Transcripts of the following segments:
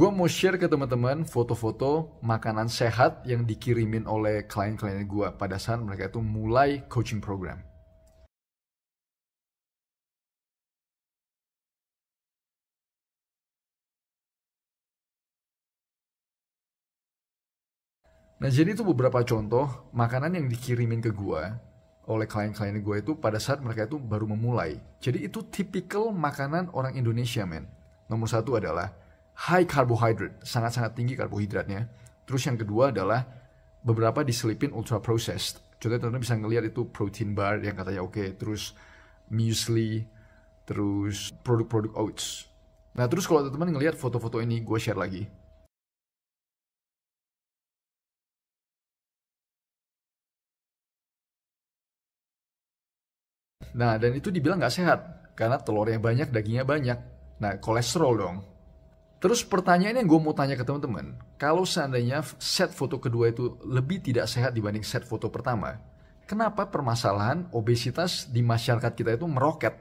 Gue mau share ke teman-teman foto-foto makanan sehat yang dikirimin oleh klien-klien gue pada saat mereka itu mulai coaching program. Nah, jadi itu beberapa contoh makanan yang dikirimin ke gue oleh klien-klien gue itu pada saat mereka itu baru memulai. Jadi itu tipikal makanan orang Indonesia, men. Nomor satu adalah high carbohydrate, sangat-sangat tinggi karbohidratnya. Terus yang kedua adalah beberapa diselipin ultra processed. Contohnya teman-teman bisa ngelihat itu protein bar yang katanya oke, terus muesli, terus produk-produk oats. Nah, terus kalau teman-teman ngelihat foto-foto ini, gue share lagi. Nah, dan itu dibilang nggak sehat, karena telurnya banyak, dagingnya banyak. Nah, kolesterol dong. Terus pertanyaan yang gue mau tanya ke teman-teman, kalau seandainya set foto kedua itu lebih tidak sehat dibanding set foto pertama, kenapa permasalahan obesitas di masyarakat kita itu meroket?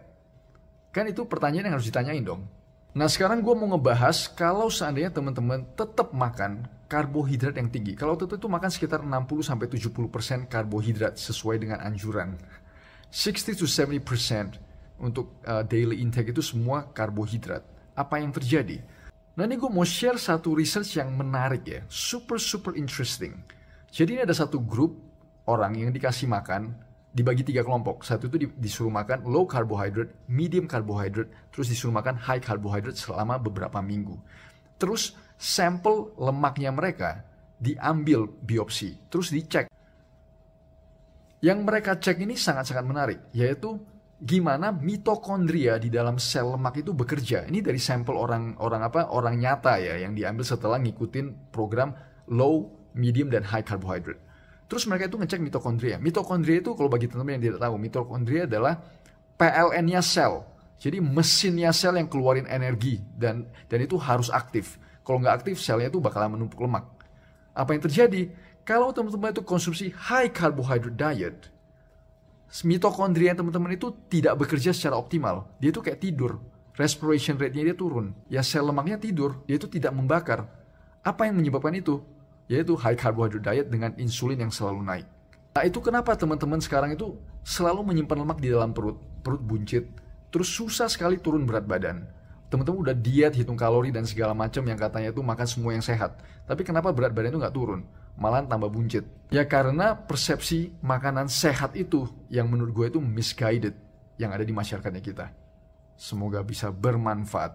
Kan itu pertanyaan yang harus ditanyain dong. Nah, sekarang gue mau ngebahas kalau seandainya teman-teman tetap makan karbohidrat yang tinggi. Kalau tetap itu makan sekitar 60-70% karbohidrat sesuai dengan anjuran. 60-70% untuk daily intake itu semua karbohidrat. Apa yang terjadi? Nah, ini gue mau share satu research yang menarik ya. Super interesting. Jadi ini ada satu grup orang yang dikasih makan, dibagi 3 kelompok. Satu itu disuruh makan low carbohydrate, medium carbohydrate, terus disuruh makan high carbohydrate selama beberapa minggu. Terus sampel lemaknya mereka diambil biopsi, terus dicek. Yang mereka cek ini sangat-sangat menarik, yaitu gimana mitokondria di dalam sel lemak itu bekerja. Ini dari sampel orang nyata ya, yang diambil setelah ngikutin program low, medium, dan high carbohydrate. Terus mereka itu ngecek mitokondria. Mitokondria itu kalau bagi teman-teman yang tidak tahu, mitokondria adalah PLN-nya sel. Jadi mesinnya sel yang keluarin energi dan itu harus aktif. Kalau nggak aktif, selnya itu bakalan menumpuk lemak. Apa yang terjadi? Kalau teman-teman itu konsumsi high carbohydrate diet, mitokondria teman-teman itu tidak bekerja secara optimal. Dia itu kayak tidur. Respiration rate-nya dia turun. Ya sel lemaknya tidur, dia itu tidak membakar. Apa yang menyebabkan itu? Yaitu high carbohydrate diet dengan insulin yang selalu naik. Nah, itu kenapa teman-teman sekarang itu selalu menyimpan lemak di dalam perut buncit, terus susah sekali turun berat badan. Teman-teman udah diet, hitung kalori dan segala macam yang katanya itu makan semua yang sehat. Tapi kenapa berat badan itu nggak turun? Malah tambah buncit. Ya karena persepsi makanan sehat itu yang menurut gue itu misguided yang ada di masyarakatnya kita. Semoga bisa bermanfaat.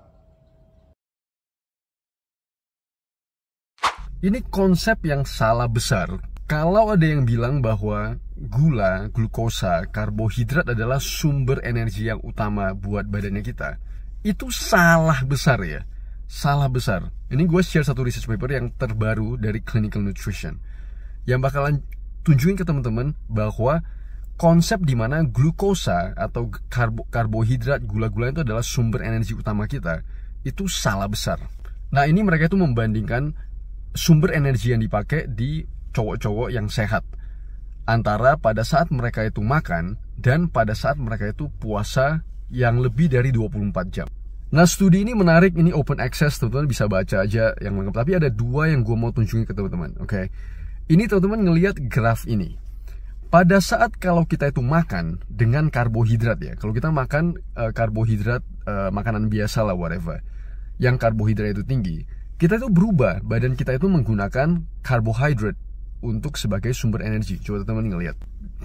Ini konsep yang salah besar. Kalau ada yang bilang bahwa gula, glukosa, karbohidrat adalah sumber energi yang utama buat badannya kita, itu salah besar ya. Salah besar. Ini gue share satu research paper yang terbaru dari Clinical Nutrition yang bakalan tunjukin ke teman-teman bahwa konsep dimana glukosa atau karbohidrat, gula-gula itu adalah sumber energi utama kita, itu salah besar. Nah, ini mereka itu membandingkan sumber energi yang dipakai di cowok-cowok yang sehat antara pada saat mereka itu makan dan pada saat mereka itu puasa yang lebih dari 24 jam. Nah, studi ini menarik, ini open access, teman-teman bisa baca aja yang lengkap. Tapi ada 2 yang gue mau tunjukin ke teman-teman, oke? Ini teman-teman ngelihat graf ini. Pada saat kalau kita itu makan dengan karbohidrat ya, kalau kita makan karbohidrat, makanan biasa lah, whatever, yang karbohidrat itu tinggi, kita itu berubah, badan kita itu menggunakan karbohidrat untuk sebagai sumber energi. Coba teman-teman ngelihat.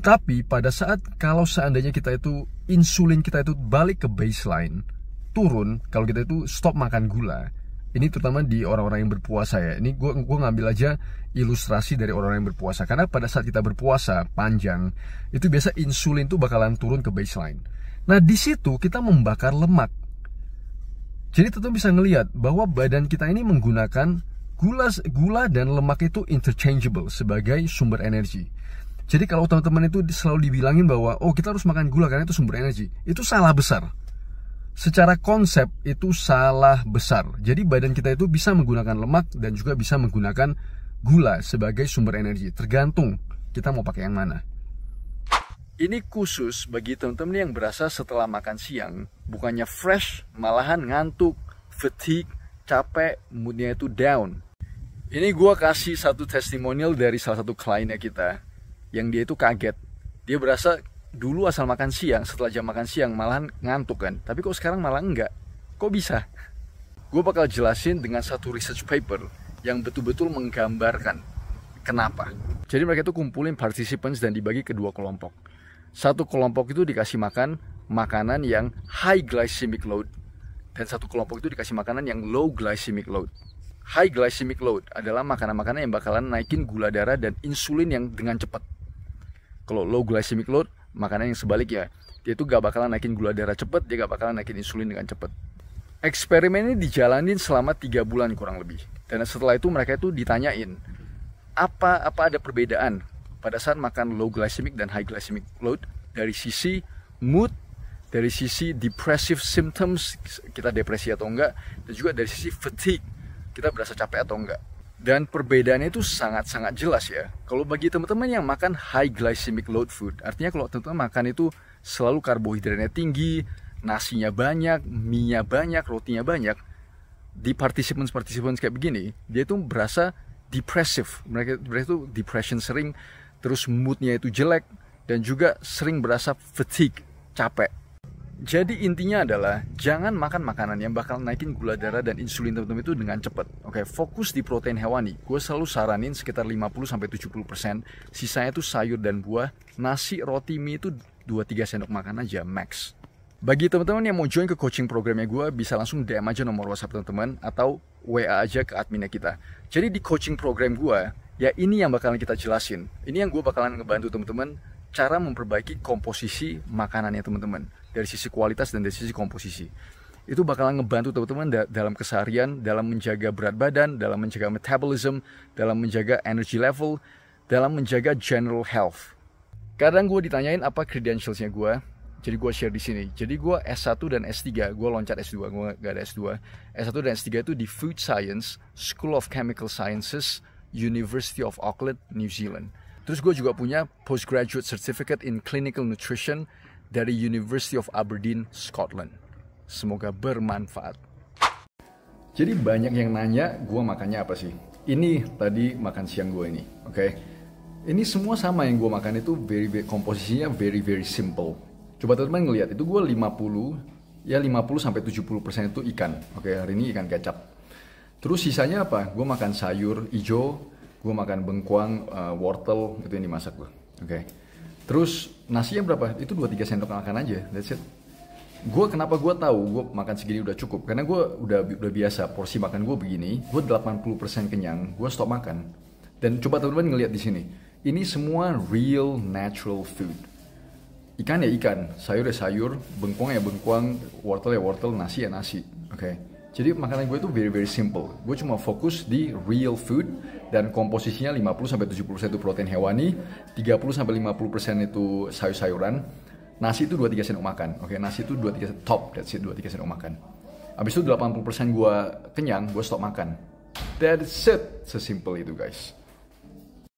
Tapi pada saat kalau seandainya kita itu insulin kita itu balik ke baseline, turun, kalau kita itu stop makan gula, ini terutama di orang-orang yang berpuasa ya. Ini gue ngambil aja ilustrasi dari orang-orang yang berpuasa, karena pada saat kita berpuasa panjang itu biasa insulin tuh bakalan turun ke baseline. Nah, di situ kita membakar lemak. Jadi teman-teman bisa ngelihat bahwa badan kita ini menggunakan gula dan lemak itu interchangeable sebagai sumber energi. Jadi kalau teman-teman itu selalu dibilangin bahwa oh kita harus makan gula karena itu sumber energi, itu salah besar. Secara konsep itu salah besar. Jadi badan kita itu bisa menggunakan lemak dan juga bisa menggunakan gula sebagai sumber energi. Tergantung kita mau pakai yang mana. Ini khusus bagi teman-teman yang berasa setelah makan siang bukannya fresh, malahan ngantuk, fatigue, capek, moodnya itu down. Ini gue kasih satu testimonial dari salah satu kliennya kita, yang dia itu kaget. Dia berasa dulu asal makan siang, setelah jam makan siang malahan ngantuk kan. Tapi kok sekarang malah enggak? Kok bisa? Gue bakal jelasin dengan satu research paper yang betul-betul menggambarkan kenapa. Jadi mereka itu kumpulin participants dan dibagi ke dua kelompok. Satu kelompok itu dikasih makan makanan yang high glycemic load, dan satu kelompok itu dikasih makanan yang low glycemic load. High glycemic load adalah makanan-makanan yang bakalan naikin gula darah dan insulin yang dengan cepat. Kalau low glycemic load, makanan yang sebaliknya, dia itu gak bakalan naikin gula darah cepat, dia gak bakalan naikin insulin dengan cepat. Eksperimen ini dijalanin selama 3 bulan kurang lebih. Dan setelah itu mereka itu ditanyain, apa ada perbedaan pada saat makan low glycemic dan high glycemic load dari sisi mood, dari sisi depressive symptoms, kita depresi atau enggak, dan juga dari sisi fatigue, kita berasa capek atau enggak. Dan perbedaannya itu sangat-sangat jelas ya. Kalau bagi teman-teman yang makan high glycemic load food, artinya kalau teman-teman makan itu selalu karbohidratnya tinggi, nasinya banyak, mie-nya banyak, rotinya banyak, di participants kayak begini, dia tuh berasa depressive. Mereka itu depression sering, terus moodnya itu jelek, dan juga sering berasa fatigue, capek. Jadi intinya adalah jangan makan makanan yang bakal naikin gula darah dan insulin teman-teman itu dengan cepat. Oke, fokus di protein hewani. Gue selalu saranin sekitar 50-70%. Sisanya itu sayur dan buah. Nasi, roti, mie itu 2-3 sendok makan aja max. Bagi teman-teman yang mau join ke coaching programnya gue, bisa langsung DM aja nomor WhatsApp teman-teman atau WA aja ke adminnya kita. Jadi di coaching program gue, ya ini yang bakalan kita jelasin. Ini yang gue bakalan ngebantu teman-teman cara memperbaiki komposisi makanannya teman-teman, dari sisi kualitas dan dari sisi komposisi. Itu bakalan ngebantu teman-teman dalam keseharian, dalam menjaga berat badan, dalam menjaga metabolism, dalam menjaga energy level, dalam menjaga general health. Kadang gue ditanyain apa credentialsnya gue, jadi gue share di sini. Jadi gue S1 dan S3, gue loncat S2, gue gak ada S2. S1 dan S3 itu di Food Science, School of Chemical Sciences, University of Auckland, New Zealand. Terus gue juga punya Postgraduate Certificate in Clinical Nutrition dari University of Aberdeen, Scotland. Semoga bermanfaat. Jadi banyak yang nanya gue makannya apa sih? Ini tadi makan siang gue ini, oke? Ini semua sama yang gue makan itu komposisinya very simple. Coba teman-teman ngelihat, itu gue 50-70% itu ikan. Oke, hari ini ikan kecap. Terus sisanya apa? Gue makan sayur hijau, gue makan bengkuang, wortel, itu yang dimasak gue. Oke. Terus nasinya berapa? Itu 2-3 sendok makan aja, that's it. Kenapa gue tahu gue makan segini udah cukup? Karena gue udah biasa, porsi makan gue begini, gue 80% kenyang, gue stop makan. Dan coba teman-teman ngelihat di sini. Ini semua real natural food. Ikan ya ikan, sayur ya sayur, bengkuang ya bengkuang, wortel ya wortel, nasi ya nasi. Oke. Jadi makanan gue itu very simple. Gue cuma fokus di real food dan komposisinya 50-70% itu protein hewani, 30-50% itu sayur-sayuran. Nasi itu 2-3 sendok makan. Oke, nasi itu 2-3 top, that's it, 2-3 sendok makan. Habis itu 80% gue kenyang, gue stop makan. That's it. Sesimpel itu guys.